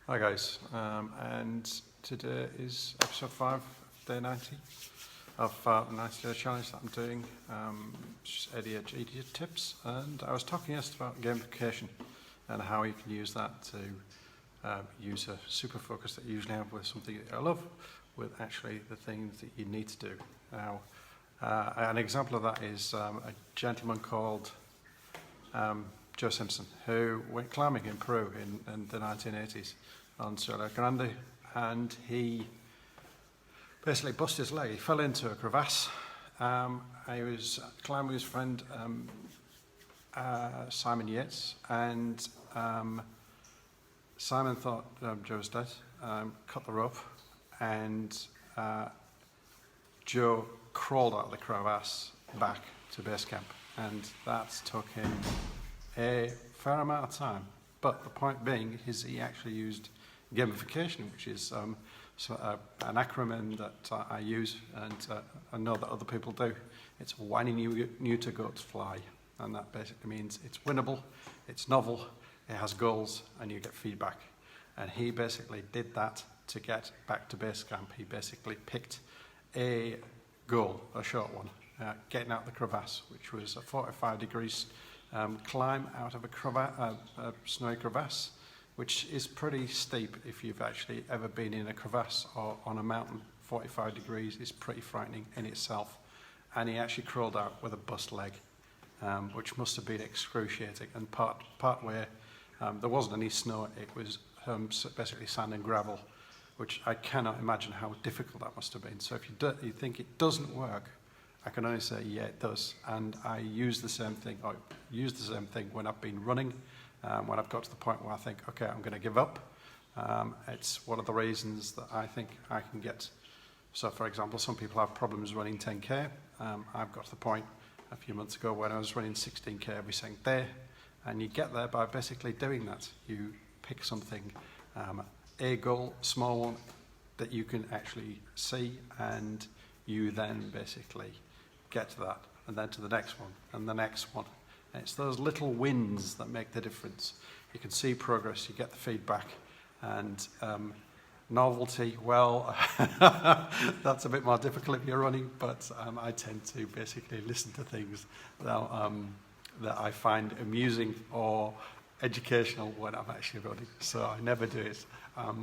Hi guys, and today is episode 5, day 90 of the 90-day challenge that I'm doing, which is ADHD tips. And I was talking yesterday about gamification and how you can use that to use a super focus that you usually have with something that I love with actually the things that you need to do. Now, an example of that is a gentleman called Joe Simpson, who went climbing in Peru in the 1980s on Cerro Grande, and he basically busted his leg. He fell into a crevasse. He was climbing with his friend Simon Yates, and Simon thought Joe was dead, cut the rope, and Joe crawled out of the crevasse back to base camp, and that took him a fair amount of time. But the point being is he actually used gamification, which is an acronym that I use and I know that other people do. It's when new to goats fly, and that basically means it's winnable, it's novel, it has goals, and you get feedback. And he basically did that to get back to base camp. He basically picked a goal, a short one, getting out the crevasse, which was a 45 degrees climb out of a snowy crevasse, which is pretty steep if you've actually ever been in a crevasse or on a mountain. 45 degrees is pretty frightening in itself. And he actually crawled out with a bust leg, which must have been excruciating. And part where there wasn't any snow, it was basically sand and gravel, which I cannot imagine how difficult that must have been. So if you think it doesn't work, I can only say, yeah, it does. And I use the same thing when I've been running, when I've got to the point where I think, okay, I'm going to give up. It's one of the reasons that I think I can get. So, for example, some people have problems running 10K. I've got to the point a few months ago when I was running 16K every single day. And you get there by basically doing that. You pick something, a goal, small one, that you can actually see, and you then basically get to that, and then to the next one, and the next one. And it's those little wins that make the difference. You can see progress, you get the feedback, and novelty, well, that's a bit more difficult if you're running, but I tend to basically listen to things that I find amusing or educational when I'm actually running. So I never do it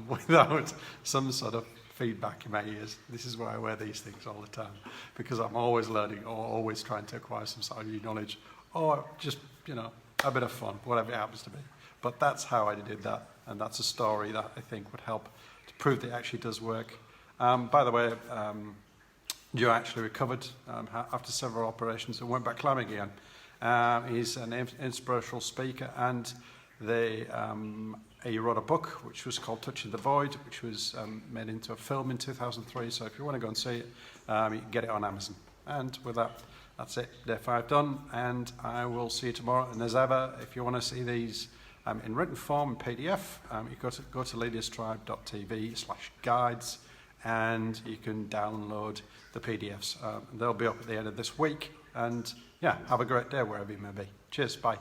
without some sort of feedback in my ears. This is why I wear these things all the time, because I'm always learning or always trying to acquire some sort of new knowledge or just, a bit of fun, whatever it happens to be. But that's how I did that, and that's a story that I think would help to prove that it actually does work. By the way, Joe actually recovered after several operations and went back climbing again. He's an inspirational speaker, and he wrote a book which was called Touching the Void, which was made into a film in 2003. So if you want to go and see it, you can get it on Amazon. And with that, that's it. Day 5 done, and I will see you tomorrow. And as ever, if you want to see these in written form, PDF, you go to Leaderstribe.tv/guides, and you can download the PDFs. They'll be up at the end of this week. And yeah, have a great day wherever you may be. Cheers, bye.